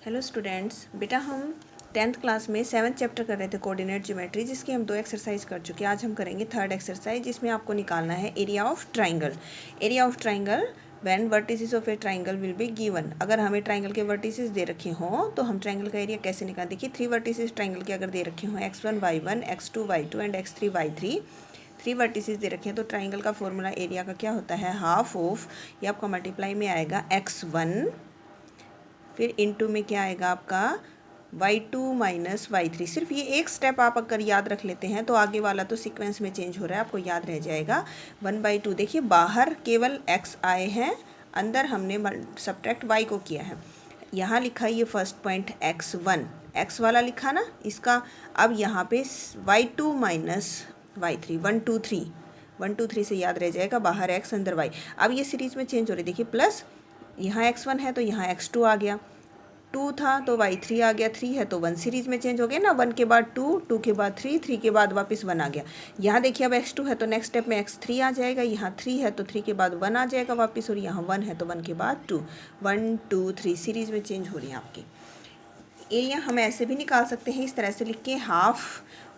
Hello students, बेटा हम 10th class में 7th चैप्टर कर रहे थे कोऑर्डिनेट ज्योमेट्री, जिसकी हम 2 एक्सरसाइज कर चुके हैं। आज हम करेंगे 3rd एक्सरसाइज, जिसमें आपको निकालना है area of triangle. Area of triangle when vertices of A triangle will be given. अगर हमें ट्राइंगल के वर्टिसेस दे रखे हों तो हम ट्राइंगल का एरिया कैसे निकाल। देखिए 3 वर्टिसेस ट्राइंगल के अगर दे रखे हों x1 y1 x2 y2 and x3 y3, 3 vertices दे रखे हैं तो ट्राइंगल का फॉर्मूला एरिया का क्या होता है, हाफ ऑफ, ये आपका मल्टीप्लाई में आएगा x1, फिर इनटू में क्या आएगा आपका y2 माइनस y3। सिर्फ ये एक स्टेप आप अगर याद रख लेते हैं तो आगे वाला तो सीक्वेंस में चेंज हो रहा है, आपको याद रह जाएगा। 1/2 देखिए बाहर केवल x आए हैं, अंदर हमने सब्ट्रैक्ट y को किया है। यहाँ लिखा ये फर्स्ट पॉइंट x1, x वाला लिखा ना इसका। अब यहाँ पे y2 माइनस y3, 1 2 3, 1 2 3 से याद रह जाएगा, बाहर x अंदर y। अब ये सीरीज में चेंज हो रही है, देखिए प्लस यहाँ x1 है तो यहाँ x2 आ गया, 2 था तो y3 आ गया, 3 है तो 1 सीरीज में चेंज हो गया ना, 1 के बाद 2, 2 के बाद 3, 3 के बाद वापस 1 आ गया। यहाँ देखिए अब x2 है तो नेक्स्ट स्टेप में x3 आ जाएगा, यहाँ 3 है तो 3 के बाद 1 आ जाएगा वापस, और यहाँ 1 है तो 1 के बाद 2, 1 2 3 सीरीज में चेंज हो रही है आपकी। एरिया हम ऐसे भी निकाल सकते हैं, इस तरह से लिख के हाफ,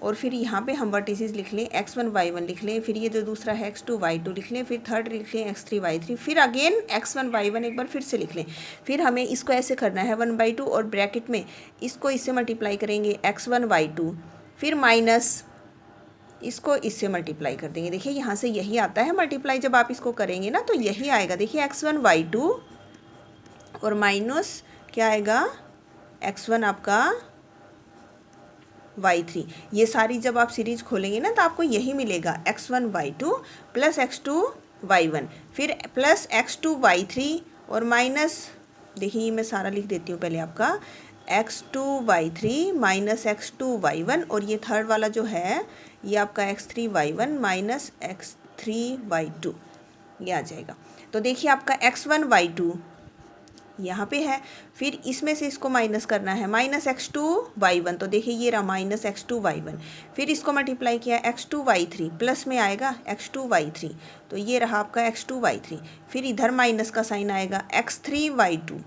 और फिर यहाँ पे हम वर्टिसेस लिख लें, x1 y1 लिख लें, फिर ये जो दूसरा है x2 y2 लिख लें, फिर थर्ड लिख लें x3 y3, फिर अगेन x1 y1 एक बार फिर से लिख लें। फिर हमें इसको ऐसे करना है 1/2 और ब्रैकेट में इसको इससे मल्टीप्लाई करेंगे x1 y2, फिर माइनस इसको इससे मल्टीप्लाई कर देंगे। देखिए यहाँ से यही आता है मल्टीप्लाई, जब आप इसको करेंगे ना तो यही आएगा। देखिए x1 y2 और माइनस क्या आएगा x1 आपका y3। ये सारी जब आप सीरीज खोलेंगे ना तो आपको यही मिलेगा, x1 y2 plus x2 y1, फिर प्लस x2 y3 और माइनस, देखिए मैं सारा लिख देती हूँ पहले आपका, x2 y3 minus x2 y1, और ये थर्ड वाला जो है ये आपका x3 y1 minus x3 y2, ये आ जाएगा। तो देखिए आपका x1 y2 यहाँ पे है, फिर इसमें से इसको माइनस करना है, माइनस x2 y1, तो देखिए ये रहा माइनस x2 y1, फिर इसको मल्टीप्लाई किया x2 y3, प्लस में आएगा x2 y3, तो ये रहा आपका x2 y3, फिर इधर माइनस का साइन आएगा x3 y2,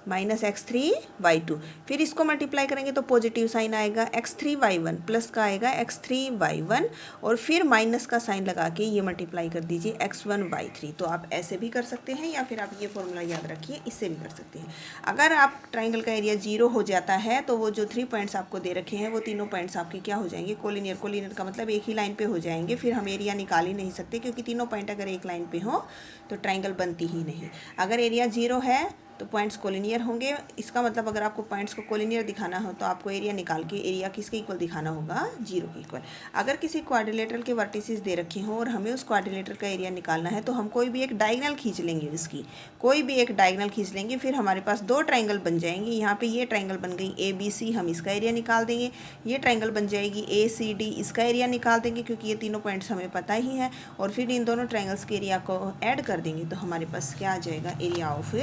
minus x3 y2, फिर इसको मल्टीप्लाई करेंगे तो पॉजिटिव साइन आएगा x3 y1, प्लस का आएगा x3 y1, और फिर माइनस का साइन लगा के ये मल्टीप्लाई कर दीजिए x1 y3। तो आप ऐसे भी कर सकते हैं, या फिर आप ये फॉर्मूला याद रखिए, इससे भी कर सकते हैं। अगर आप ट्राइंगल का एरिया 0 हो जाता है तो वो जो 3 पॉइंट्स आपको दे रखे हैं वो तीनों पॉइंट्स आपके क्या हो जाएंगे, कोलिनियर। कोलिनियर का मतलब एक ही लाइन पे हो जाएंगे, फिर हम एरिया निकाल ही नहीं सकते, क्योंकि तीनों पॉइंट अगर एक लाइन पे हो तो ट्राइंगल बनती ही नहीं। अगर एरिया 0 है तो पॉइंट्स कोलिनियर होंगे। इसका मतलब अगर आपको पॉइंट्स को कोलिनियर दिखाना हो तो आपको एरिया निकाल के एरिया किसके इक्वल दिखाना होगा, 0 के इक्वल। अगर किसी क्वाड्रिलेटरल के वर्टिसेस दे रखे हों और हमें उस क्वाड्रिलेटरल का एरिया निकालना है तो हम कोई भी एक डायगोनल खींच लेंगे, इसकी कोई भी एक डायगोनल खींच लेंगे, फिर हमारे पास 2 ट्राइंगल बन जाएंगे। यहाँ पे ये ट्राइंगल बन गई ABC, हम इसका एरिया निकाल देंगे। ये ट्राइंगल बन जाएगी ACD, इसका एरिया निकाल देंगे, क्योंकि ये तीनों पॉइंट्स हमें पता ही है, और फिर इन दोनों ट्राइंगल्स के एरिया को ऐड कर देंगे तो हमारे पास क्या आ जाएगा, एरिया ऑफ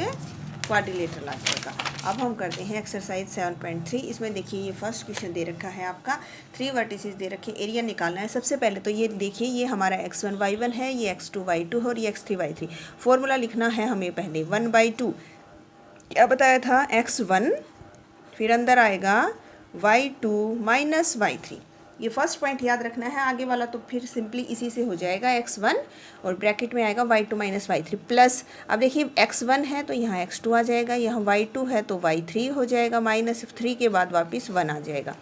क्वाड्रिलेटरल आ जाएगा। अब हम करते हैं एक्सरसाइज 7.3। इसमें देखिए ये फर्स्ट क्वेश्चन दे रखा है आपका, 3 वर्टिसेस दे रखे, एरिया निकालना है। सबसे पहले तो ये देखिए ये हमारा x1 y1 है, ये x2 y2 है, और ये x3 y3। फॉर्मूला लिखना है हमें पहले 1/2, क्या बताया था x1, फिर अंदर आएगा y2 माइनस y3। ये फर्स्ट पॉइंट याद रखना है, आगे वाला तो फिर सिंपली इसी से हो जाएगा, x1 और ब्रैकेट में आएगा y2 माइनस y3 प्लस। अब देखिए x1 है तो यहाँ x2 आ जाएगा, यहाँ y2 है तो y3 हो जाएगा, माइनस 3 के बाद वापस 1 आ जाएगा।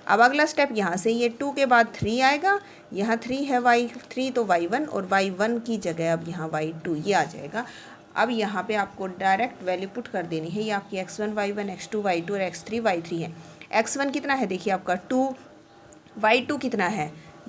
अब अगला स्टेप यहाँ से ये 2 के बाद 3 आएगा, यहाँ 3 है y3 तो y1, और y1 की जगह अब यहाँ y2 ये आ जाएगा। अब यहाँ पे आपको डायरेक्ट वैल्यू पुट कर देनी है, ये आपकी x1 y1 x2 y2 और x3 y3 है। x1 कितना है देखिए आपका 2, y2 कितना है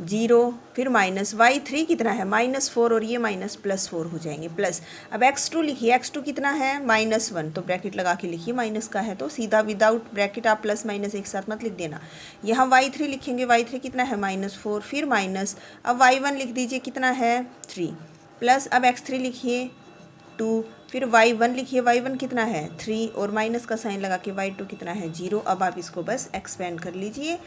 0, फिर माइनस y3 कितना है -4, और ये माइनस +4 हो जाएंगे प्लस। अब x2 लिखिए, x2 कितना है -1, तो ब्रैकेट लगा के लिखिए, माइनस का है तो सीधा विदाउट ब्रैकेट आप प्लस माइनस एक साथ मत लिख देना। यहाँ y3 लिखेंगे, y3 कितना है -4, फिर माइनस, अब y1 लिख दीजिए कितना है 3, प्लस अब x3 लिखिए 2, फिर y1 लिखिए, y1 कितना है 3, और माइनस का साइन लगा के y2 कितना है 0। अब आप इसको बस एक्सपेंड कर लीजिए,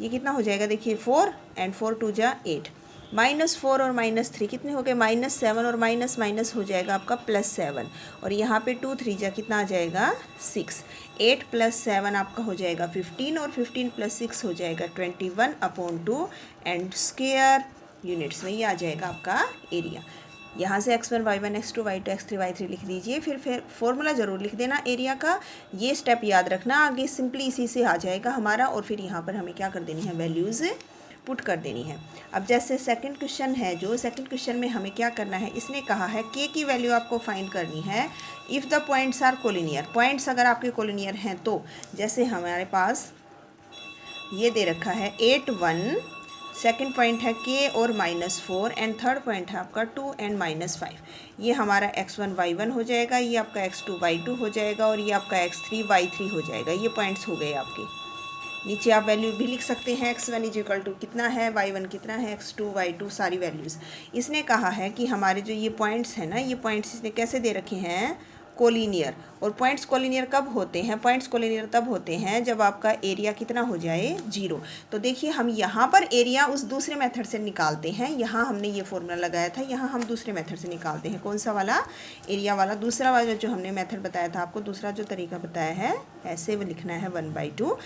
ये कितना हो जाएगा देखिए 4 एंड 4 2 जा 8। -4 और -3 कितने हो गए, -7 और माइनस माइनस हो जाएगा आपका +7 और यहाँ पे 2 3 जा कितना आ जाएगा 6। 8 + 7 आपका हो जाएगा 15 और 15 + 6 हो जाएगा 21/2 एंड स्क्वायर यूनिट्स में ये आ जाएगा आपका एरिया। यहाँ से x1 y1 x2 y2 x3 y3 लिख दीजिए। फिर फॉर्मूला ज़रूर लिख देना एरिया का, ये स्टेप याद रखना, आगे सिंपली इसी से आ जाएगा हमारा। और फिर यहाँ पर हमें क्या कर देनी है, वैल्यूज़ पुट कर देनी है। अब जैसे सेकंड क्वेश्चन है, जो सेकंड क्वेश्चन में हमें क्या करना है, इसने कहा है k की वैल्यू आपको फाइंड करनी है if the points are collinear. Points अगर आपके कोलिनियर हैं तो जैसे हमारे पास ये दे रखा है 8 1, सेकंड पॉइंट है k और -4 एंड थर्ड पॉइंट है आपका 2 एंड -5। ये हमारा x1 y1 हो जाएगा, ये आपका x2 y2 हो जाएगा और ये आपका x3 y3 हो जाएगा। ये पॉइंट्स हो गए आपके। नीचे आप वैल्यू भी लिख सकते हैं, x1 = कितना है, y1 कितना है, x2 y2 सारी वैल्यूज़। इसने कहा है कि हमारे जो ये पॉइंट्स हैं ना, ये पॉइंट्स इसने कैसे दे रखे हैं, कोलिनियर। और पॉइंट्स कोलिनियर कब होते हैं, पॉइंट्स कोलिनियर तब होते हैं जब आपका एरिया कितना हो जाए 0। तो देखिए हम यहाँ पर एरिया उस दूसरे मेथड से निकालते हैं, यहाँ हमने ये फॉर्मूला लगाया था, यहाँ हम दूसरे मेथड से निकालते हैं। कौन सा वाला, एरिया वाला। दूसरा वाला जो हमने मेथड बताया था आपको, दूसरा जो तरीका बताया है, ऐसे वो लिखना है 1/2।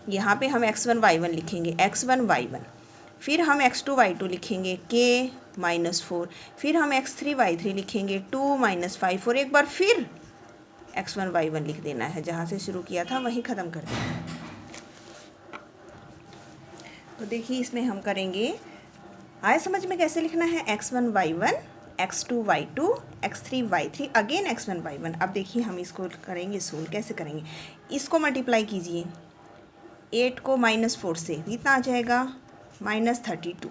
यहाँ पे हम x1 y1 लिखेंगे, x1 y1, फिर हम x2 y2 लिखेंगे k -4, फिर हम x3 y3 लिखेंगे 2 -5 और एक बार फिर x1 y1 लिख देना है। जहाँ से शुरू किया था वहीं ख़त्म कर देना है। तो देखिए इसमें हम करेंगे, आए समझ में कैसे लिखना है, x1 y1 x2 y2 x3 y3 again x1 y1। अब देखिए हम इसको करेंगे सोल्व। कैसे करेंगे, इसको मल्टीप्लाई कीजिए 8 को -4 से, कितना आ जाएगा -32।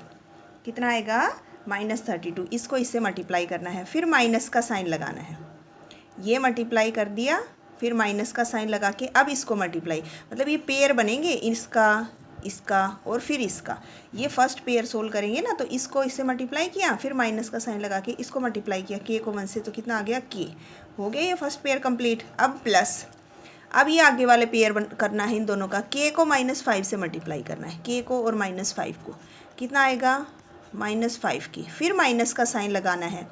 कितना आएगा -32। इसको इससे मल्टीप्लाई करना है, फिर माइनस का साइन लगाना है। ये मल्टीप्लाई कर दिया, फिर माइनस का साइन लगा के अब इसको मल्टीप्लाई, मतलब ये पेयर बनेंगे, इसका इसका और फिर इसका। ये फर्स्ट पेयर सोल्व करेंगे ना, तो इसको इससे मल्टीप्लाई किया, फिर माइनस का साइन लगा के इसको मल्टीप्लाई किया, k को 1 से, तो कितना आ गया k। हो गया ये फर्स्ट पेयर कंप्लीट। अब प्लस, अब ये आगे वाले पेयर करना है इन दोनों का, k को -5 से मल्टीप्लाई करना है, k को और -5 को, कितना आएगा -5 की, फिर माइनस का साइन लगाना है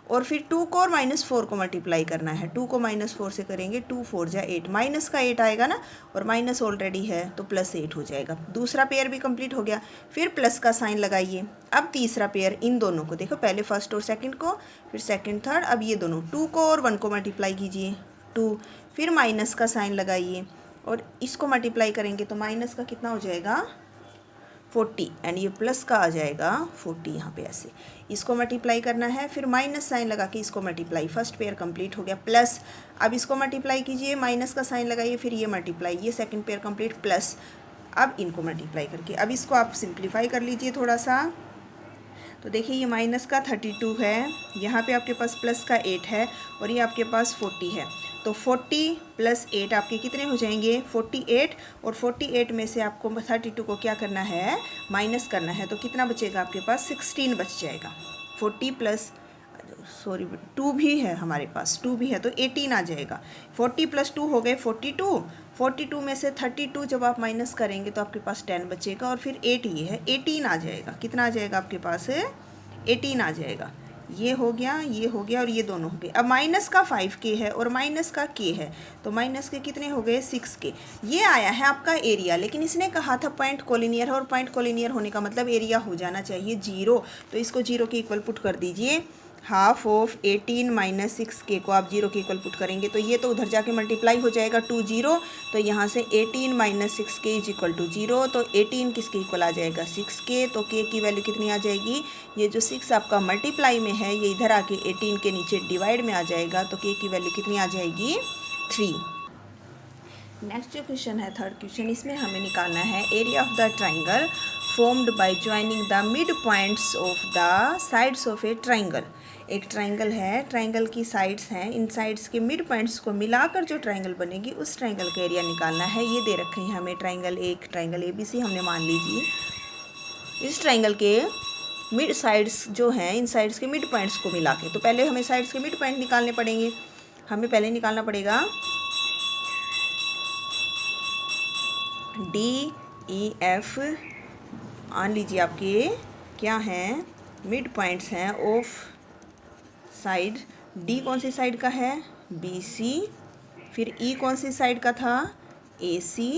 और फिर 2 को और -4 को मल्टीप्लाई करना है। 2 को -4 से करेंगे, 2 4 जा 8, माइनस का 8 आएगा ना, और माइनस ऑलरेडी है तो +8 हो जाएगा। दूसरा पेयर भी कंप्लीट हो गया, फिर प्लस का साइन लगाइए। अब तीसरा पेयर, इन दोनों को देखो, पहले फर्स्ट और सेकंड को, फिर सेकंड थर्ड, अब ये दोनों 2 को और 1 को मल्टीप्लाई कीजिए 2, फिर माइनस का साइन लगाइए और इसको मल्टीप्लाई करेंगे तो माइनस का कितना हो जाएगा 40 एंड ये प्लस का आ जाएगा 40। यहाँ पे ऐसे इसको मल्टीप्लाई करना है, फिर माइनस साइन लगा के इसको मल्टीप्लाई, फर्स्ट पेयर कंप्लीट हो गया प्लस। अब इसको मल्टीप्लाई कीजिए, माइनस का साइन लगाइए, फिर ये मल्टीप्लाई, ये सेकंड पेयर कंप्लीट प्लस। अब इनको मल्टीप्लाई करके अब इसको आप सिंप्लीफाई कर लीजिए थोड़ा सा। तो देखिए ये माइनस का 32 है, यहाँ पे आपके पास प्लस का 8 है और ये आपके पास 40 है। तो 40 + 8 आपके कितने हो जाएंगे 48, और 48 में से आपको 32 को क्या करना है, माइनस करना है। तो कितना बचेगा आपके पास 16 बच जाएगा। 40 प्लस 2 भी है हमारे पास, 2 भी है तो 18 आ जाएगा। 40 + 2 हो गए 42, 42 में से 32 जब आप माइनस करेंगे तो आपके पास 10 बचेगा और फिर 8 ये है 18 आ जाएगा। कितना आ जाएगा आपके पास 18 आ जाएगा। ये हो गया, ये हो गया और ये दोनों हो गए। अब माइनस का 5k है और माइनस का k है, तो माइनस के कितने हो गए 6k। ये आया है आपका एरिया, लेकिन इसने कहा था पॉइंट कोलिनियर है और पॉइंट कोलिनियर होने का मतलब एरिया हो जाना चाहिए 0। तो इसको 0 के इक्वल पुट कर दीजिए। हाफ ऑफ 18 - 6k को आप 0 के इक्वल पुट करेंगे तो ये तो उधर जाके मल्टीप्लाई हो जाएगा 2 0। तो यहाँ से 18 - 6k = 0। तो 18 किसके इक्वल आ जाएगा 6k। तो k की वैल्यू कितनी आ जाएगी, ये जो 6 आपका मल्टीप्लाई में है ये इधर आके 18 के नीचे डिवाइड में आ जाएगा। तो k की वैल्यू कितनी आ जाएगी 3। नेक्स्ट जो क्वेश्चन है थर्ड क्वेश्चन, इसमें हमें निकालना है area of the triangle formed by joining the mid points of the sides of A triangle. एक ट्राइंगल है, ट्राइंगल की साइड्स हैं, इन साइड्स के मिड पॉइंट्स को मिलाकर जो ट्राइंगल बनेगी उस ट्राइंगल का एरिया निकालना है। ये दे रखे हैं हमें ट्राइंगल एक, ट्राइंगल ABC हमने मान लीजिए। इस ट्राइंगल के मिड साइड्स जो हैं, इन साइड्स के मिड पॉइंट्स को मिला के, तो पहले हमें साइड्स के मिड पॉइंट निकालने पड़ेंगे। हमें पहले निकालना पड़ेगा DEF, मान लीजिए आपके क्या हैं मिड पॉइंट्स हैं ऑफ साइड, डी कौन सी साइड का है, बी सी, फिर ई कौन सी साइड का था, ए सी,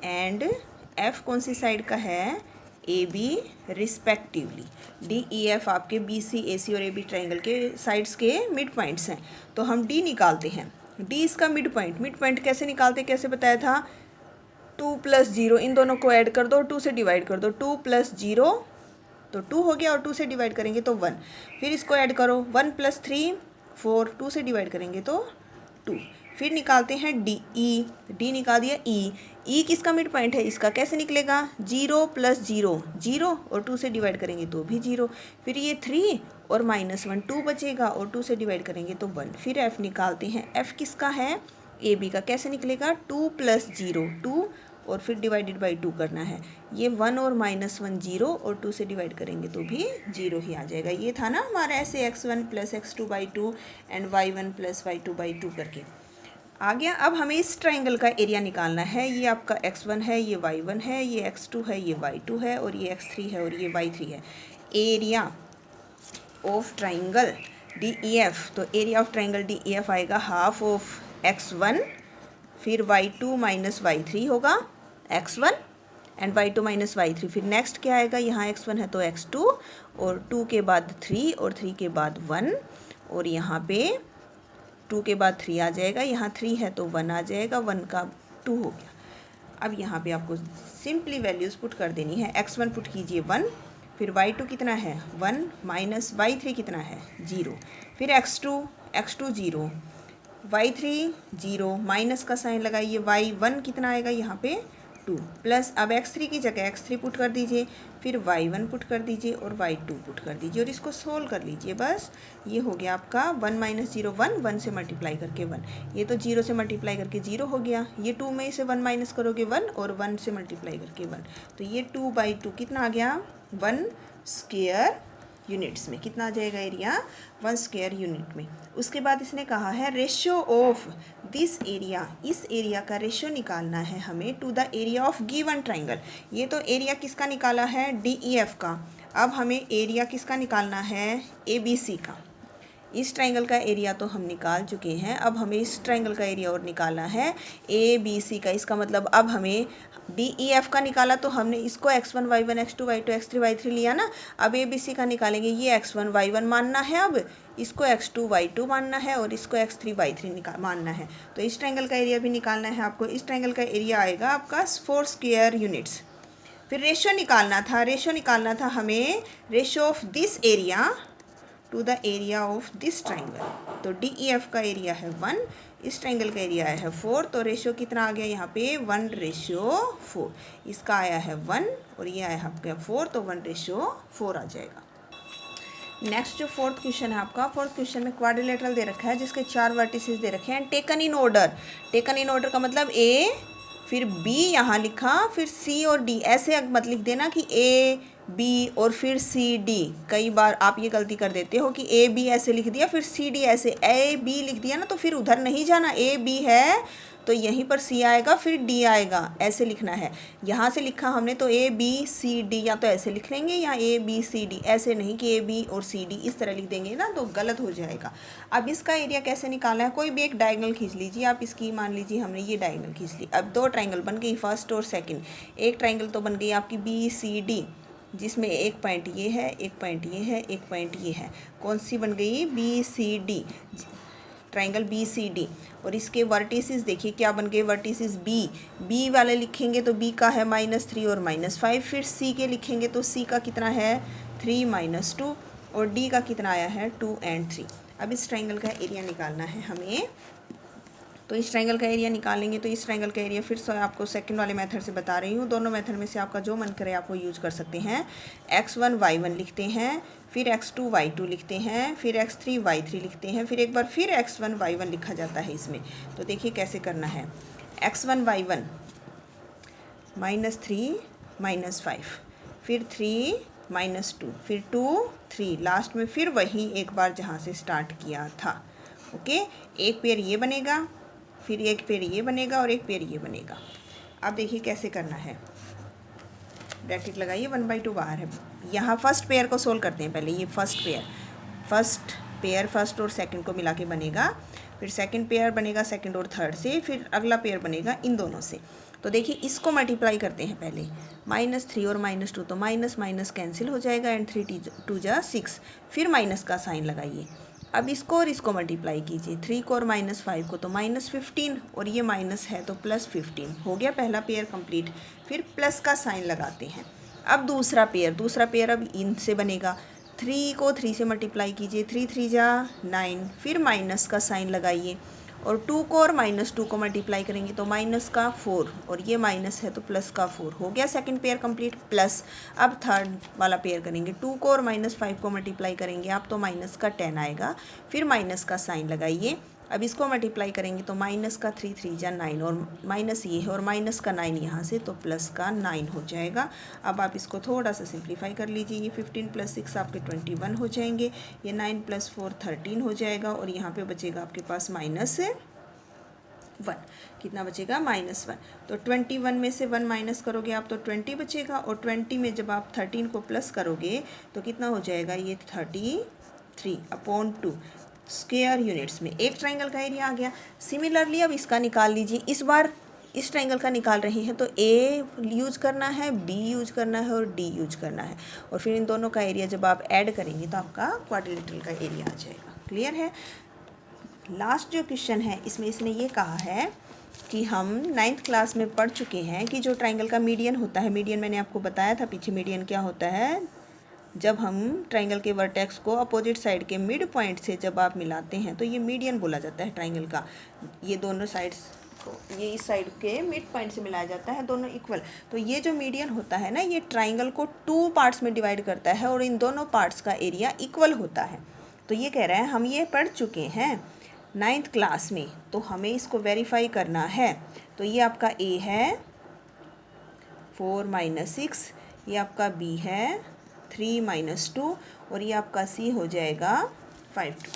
एंड एफ कौन सी साइड का है, A B respectively. D E F आपके बी सी ए सी और ए बी ट्राइंगल के साइड्स के मिड पॉइंट्स हैं। तो हम डी निकालते हैं, डी इसका मिड पॉइंट कैसे निकालते, कैसे बताया था, 2 + 0, इन दोनों को ऐड कर दो, 2 से डिवाइड कर दो, 2 + 0 तो 2 हो गया, और 2 से डिवाइड करेंगे तो 1, फिर इसको ऐड करो, 1 + 3 4, 2 से डिवाइड करेंगे तो 2, फिर निकालते हैं डी ई, डी निकाल दिया, ई किसका मिड पॉइंट है, इसका कैसे निकलेगा, 0 + 0 0, और 2 से डिवाइड करेंगे तो भी 0, फिर ये 3 और -1 2 बचेगा, और 2 से डिवाइड करेंगे तो 1, फिर एफ निकालते हैं, एफ किसका है, ए बी का, कैसे निकलेगा, 2 + 0 2, और फिर डिवाइडेड बाई 2 करना है, ये 1 और -1 0, और 2 से डिवाइड करेंगे तो भी 0 ही आ जाएगा। ये था ना हमारा ऐसे x1 + x2/2 and y1 + y2/2 करके आ गया। अब हमें इस ट्राइंगल का एरिया निकालना है, ये आपका x1 है, ये y1 है, ये x2 है, ये y2 है, और ये x3 है, और ये y3 है। Area of triangle D E F, तो area of triangle D E F आएगा हाफ ऑफ x1, फिर y2 - y3 होगा x1, एंड y2 - y3, फिर नेक्स्ट क्या आएगा, यहाँ x1 है तो x2, और 2 के बाद 3, और 3 के बाद 1, और यहाँ पे 2 के बाद 3 आ जाएगा, यहाँ 3 है तो 1 आ जाएगा, 1 का 2 हो गया। अब यहाँ पे आपको सिंपली वैल्यूज़ पुट कर देनी है, x1 पुट कीजिए 1, फिर y2 कितना है 1, माइनस y3 कितना है 0, फिर x2 0, y3 0, माइनस का साइन लगाइए, y1 कितना आएगा यहाँ पे 2, प्लस अब x3 की जगह x3 पुट कर दीजिए, फिर y1 पुट कर दीजिए, और y2 पुट कर दीजिए, और इसको सोल्व कर लीजिए। बस ये हो गया आपका 1 - 0 1, 1 से मल्टीप्लाई करके 1, ये तो 0 से मल्टीप्लाई करके 0 हो गया, ये 2 में से 1 माइनस करोगे 1, और 1 से मल्टीप्लाई करके 1, तो ये 2/2 कितना आ गया, 1 स्क्वायर यूनिट्स में, कितना आ जाएगा एरिया, 1 स्क्वायर यूनिट में। उसके बाद इसने कहा है रेशियो ऑफ दिस एरिया, इस एरिया का रेशियो निकालना है हमें to the area of given triangle. ये तो एरिया किसका निकाला है, डी ई एफ का, अब हमें एरिया किसका निकालना है, ए बी सी का। इस ट्राइंगल का एरिया तो हम निकाल चुके हैं, अब हमें इस ट्राइंगल का एरिया और निकालना है ए बी सी का। इसका मतलब अब हमें डी ई एफ का निकाला तो हमने इसको x1 y1 x2 y2 x3 y3 लिया ना, अब ए बी सी का निकालेंगे, ये x1 y1 मानना है, अब इसको x2 y2 मानना है, और इसको x3 y3 मानना है। तो इस ट्राइंगल का एरिया भी निकालना है आपको। इस ट्राइंगल का एरिया आएगा आपका 4 स्क्वायर यूनिट्स। फिर रेशियो निकालना था हमें, ratio of this area to the area of this triangle. तो डी ई एफ का एरिया है 1, इस ट्राइंगल का एरिया है 4, तो रेशियो कितना आ गया यहाँ पे 1:4, इसका आया है 1 और ये आया आपका 4, तो 1:4 आ जाएगा। नेक्स्ट जो फोर्थ क्वेश्चन है आपका, फोर्थ क्वेश्चन में क्वाड्रिलेटरल दे रखा है जिसके 4 वर्टिसेस दे रखे हैं, taken in order. Taken in order का मतलब ए, फिर बी यहाँ लिखा, फिर सी और डी, ऐसे मत लिख देना कि ए बी और फिर सी डी। कई बार आप ये गलती कर देते हो कि ए बी ऐसे लिख दिया, फिर सी डी ऐसे, ए बी लिख दिया ना, तो फिर उधर नहीं जाना, ए बी है तो यहीं पर सी आएगा फिर डी आएगा, ऐसे लिखना है। यहाँ से लिखा हमने तो ए बी सी डी, या तो ऐसे लिख लेंगे या ए बी सी डी, ऐसे नहीं कि ए बी और सी डी इस तरह लिख देंगे ना, तो गलत हो जाएगा। अब इसका एरिया कैसे निकालना है, कोई भी एक डायगोनल खींच लीजिए आप, इसकी मान लीजिए हमने ये डायगोनल खींच ली। अब 2 ट्राइंगल बन गई, फर्स्ट और सेकेंड। एक ट्राइंगल तो बन गई आपकी बी सी डी, जिसमें एक पॉइंट ये है, एक पॉइंट ये है, एक पॉइंट ये है। कौन सी बन गई, B C D, triangle B C D. और इसके वर्टिसेस देखिए क्या बन गए, वर्टिसेस बी वाले लिखेंगे तो बी का है -3 और -5, फिर सी के लिखेंगे तो सी का कितना है 3 - 2, और डी का कितना आया है 2 और 3। अब इस ट्राइंगल का एरिया निकालना है हमें, तो इस ट्राइंगल का एरिया निकालेंगे तो इस ट्राइंगल का एरिया फिर से आपको सेकंड वाले मेथड से बता रही हूँ। दोनों मेथड में से आपका जो मन करे आप वो यूज़ कर सकते हैं। x1 y1 लिखते हैं, फिर x2 y2 लिखते हैं, फिर x3 y3 लिखते हैं, फिर एक बार फिर x1 y1 लिखा जाता है इसमें। तो देखिए कैसे करना है, x1 y1 -3 - 5, फिर 3 - 2, फिर 2 3, लास्ट में फिर वही एक बार जहाँ से स्टार्ट किया था। ओके, एक पेयर ये बनेगा, फिर एक पेयर ये बनेगा और एक पेयर ये बनेगा। अब देखिए कैसे करना है, ब्रैकेट लगाइए, 1/2 बाहर है। यहाँ फर्स्ट पेयर को सोल्व करते हैं पहले। ये फर्स्ट पेयर फर्स्ट और सेकंड को मिला के बनेगा, फिर सेकंड पेयर बनेगा सेकंड और थर्ड से, फिर अगला पेयर बनेगा इन दोनों से। तो देखिए इसको मल्टीप्लाई करते हैं पहले, -3 और -2, तो माइनस माइनस कैंसिल हो जाएगा एंड 3 2 जा 6, फिर माइनस का साइन लगाइए। अब इसको और इसको मल्टीप्लाई कीजिए, 3 को और -5 को, तो -15, और ये माइनस है तो +15 हो गया पहला पेयर कंप्लीट। फिर प्लस का साइन लगाते हैं। अब दूसरा पेयर अब इनसे बनेगा, 3 को 3 से मल्टीप्लाई कीजिए, 3 3 जा 9, फिर माइनस का साइन लगाइए, और 2 को और -2 को मल्टीप्लाई करेंगे तो -4, और ये माइनस है तो +4 हो गया सेकंड पेयर कंप्लीट। प्लस अब थर्ड वाला पेयर करेंगे, 2 को और -5 को मल्टीप्लाई करेंगे आप तो -10 आएगा, फिर माइनस का साइन लगाइए। अब इसको मल्टीप्लाई करेंगे तो -3 3 जा 9, और माइनस ये है और -9 यहाँ से, तो +9 हो जाएगा। अब आप इसको थोड़ा सा सिंप्लीफाई कर लीजिए, ये 15 + 6 आपके 21 हो जाएंगे, ये 9 + 4 13 हो जाएगा, और यहाँ पे बचेगा आपके पास -1। कितना बचेगा? -1। तो 21 में से 1 माइनस करोगे आप तो 20 बचेगा, और 20 में जब आप 13 को प्लस करोगे तो कितना हो जाएगा? ये 33/2 स्क्वायर यूनिट्स में एक ट्राइंगल का एरिया आ गया। सिमिलरली अब इसका निकाल लीजिए। इस बार इस ट्राइंगल का निकाल रहे हैं तो ए यूज करना है, बी यूज करना है और डी यूज करना है, और फिर इन दोनों का एरिया जब आप ऐड करेंगे तो आपका क्वाड्रिलेटरल का एरिया आ जाएगा। क्लियर है? लास्ट जो क्वेश्चन है इसमें इसने ये कहा है कि हम 9th क्लास में पढ़ चुके हैं कि जो ट्राइंगल का मीडियन होता है, मीडियन मैंने आपको बताया था पीछे, मीडियन क्या होता है? जब हम ट्राइंगल के वर्टेक्स को अपोजिट साइड के मिड पॉइंट से जब आप मिलाते हैं तो ये मीडियन बोला जाता है ट्राइंगल का। ये दोनों साइड्स को ये इस साइड के मिड पॉइंट से मिलाया जाता है, दोनों इक्वल। तो ये जो मीडियन होता है ना, ये ट्राइंगल को 2 पार्ट्स में डिवाइड करता है और इन दोनों पार्ट्स का एरिया इक्वल होता है। तो ये कह रहा है हम ये पढ़ चुके हैं 9th क्लास में, तो हमें इसको वेरीफाई करना है। तो ये आपका ए है 4 - 6, ये आपका बी है 3 - 2, और ये आपका सी हो जाएगा 5 2।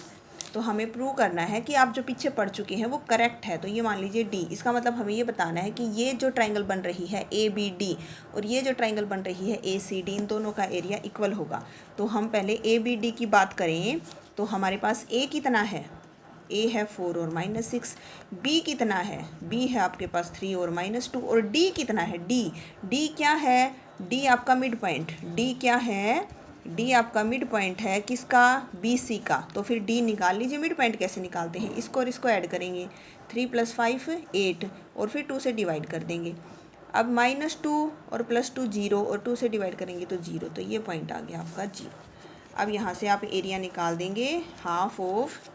तो हमें प्रूव करना है कि आप जो पीछे पढ़ चुके हैं वो करेक्ट है। तो ये मान लीजिए डी, इसका मतलब हमें ये बताना है कि ये जो ट्राइंगल बन रही है ए बी डी, और ये जो ट्राइंगल बन रही है ए सी डी, इन दोनों का एरिया इक्वल होगा। तो हम पहले ए बी डी की बात करें तो हमारे पास ए कितना है? ए है 4 और -6। बी कितना है? बी है आपके पास 3 और -2। और डी कितना है? डी क्या है? डी आपका मिड पॉइंट। डी क्या है? डी आपका मिड पॉइंट है किसका? बी सी का। तो फिर डी निकाल लीजिए। मिड पॉइंट कैसे निकालते हैं? इसको और इसको ऐड करेंगे, 3 + 5 8, और फिर 2 से डिवाइड कर देंगे। अब -2 और +2 0, और 2 से डिवाइड करेंगे तो 0, तो ये पॉइंट आ गया आपका 0। अब यहाँ से आप एरिया निकाल देंगे, हाफ ऑफ,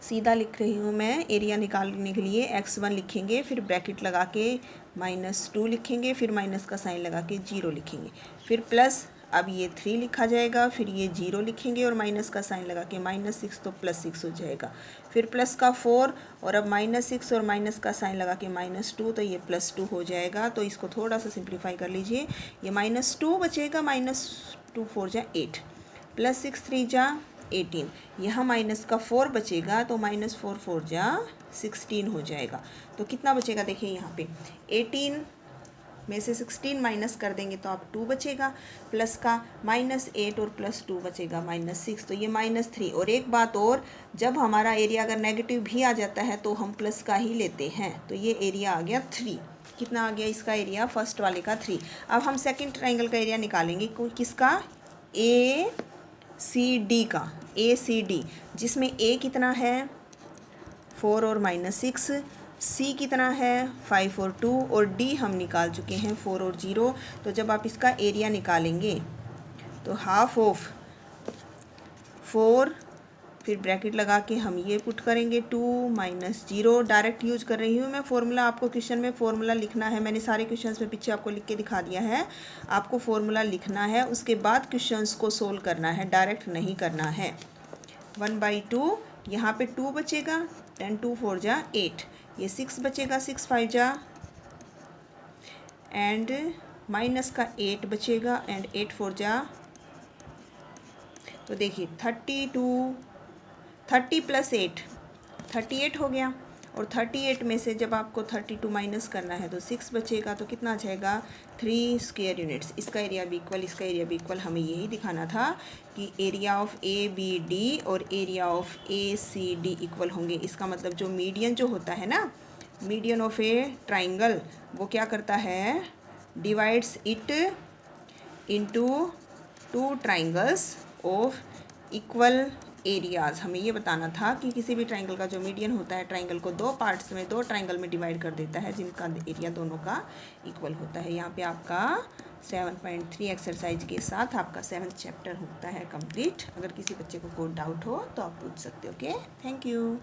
सीधा लिख रही हूँ मैं, एरिया निकालने के लिए x1 लिखेंगे, फिर ब्रैकेट लगा के -2 लिखेंगे, फिर माइनस का साइन लगा के 0 लिखेंगे, फिर प्लस, अब ये 3 लिखा जाएगा, फिर ये 0 लिखेंगे और माइनस का साइन लगा के -6, तो +6 हो जाएगा, फिर प्लस का 4, और अब -6 और माइनस का साइन लगा के -2, तो ये +2 हो जाएगा। तो इसको थोड़ा सा सिंप्लीफाई कर लीजिए, ये -2 बचेगा, -2 4 जा 8, +6 3 जा 18, यहाँ माइनस का 4 बचेगा, तो -4 4 जा 16 हो जाएगा। तो कितना बचेगा? देखिए यहाँ पे 18 में से 16 माइनस कर देंगे तो आप 2 बचेगा, प्लस का -8 और +2 बचेगा -6, तो ये -3। और एक बात और, जब हमारा एरिया अगर नेगेटिव भी आ जाता है तो हम प्लस का ही लेते हैं। तो ये एरिया आ गया 3। कितना आ गया इसका एरिया? फर्स्ट वाले का 3। अब हम सेकेंड ट्राइंगल का एरिया निकालेंगे, किसका? ए सी डी का, ए सी डी, जिसमें ए कितना है? 4 और -6, सी कितना है? 5 और 2, और डी हम निकाल चुके हैं 4 और 0। तो जब आप इसका एरिया निकालेंगे तो हाफ ऑफ 4, फिर ब्रैकेट लगा के हम ये पुट करेंगे 2 - 0, डायरेक्ट यूज कर रही हूँ मैं फॉर्मूला। आपको क्वेश्चन में फॉर्मूला लिखना है, मैंने सारे क्वेश्चंस में पीछे आपको लिख के दिखा दिया है। आपको फॉर्मूला लिखना है, उसके बाद क्वेश्चंस को सोल्व करना है, डायरेक्ट नहीं करना है। 1/2, यहाँ पे 2 बचेगा, 10 2 4 जा 8, ये 6 बचेगा, 6 5 जा, एंड माइनस का 8 बचेगा, एंड 8 4 जा, तो देखिए 30 + 8 38 हो गया, और 38 में से जब आपको 32 माइनस करना है तो 6 बचेगा, तो कितना आ जाएगा 3 स्क्वायर यूनिट्स। इसका एरिया भी इक्वल, इसका एरिया भी इक्वल। हमें यही दिखाना था कि area of A B D और area of A C D equal होंगे। इसका मतलब जो मीडियन जो होता है ना, मीडियन ऑफ ए ट्राइंगल, वो क्या करता है, divides it into 2 triangles of equal areas. हमें ये बताना था कि किसी भी ट्राइंगल का जो मीडियन होता है, ट्राइंगल को 2 पार्ट्स में, 2 ट्राइंगल में डिवाइड कर देता है जिनका एरिया दोनों का इक्वल होता है। यहाँ पे आपका 7.3 एक्सरसाइज के साथ आपका 7th चैप्टर होता है कंप्लीट। अगर किसी बच्चे को कोई डाउट हो तो आप पूछ सकते हो। Okay, thank you.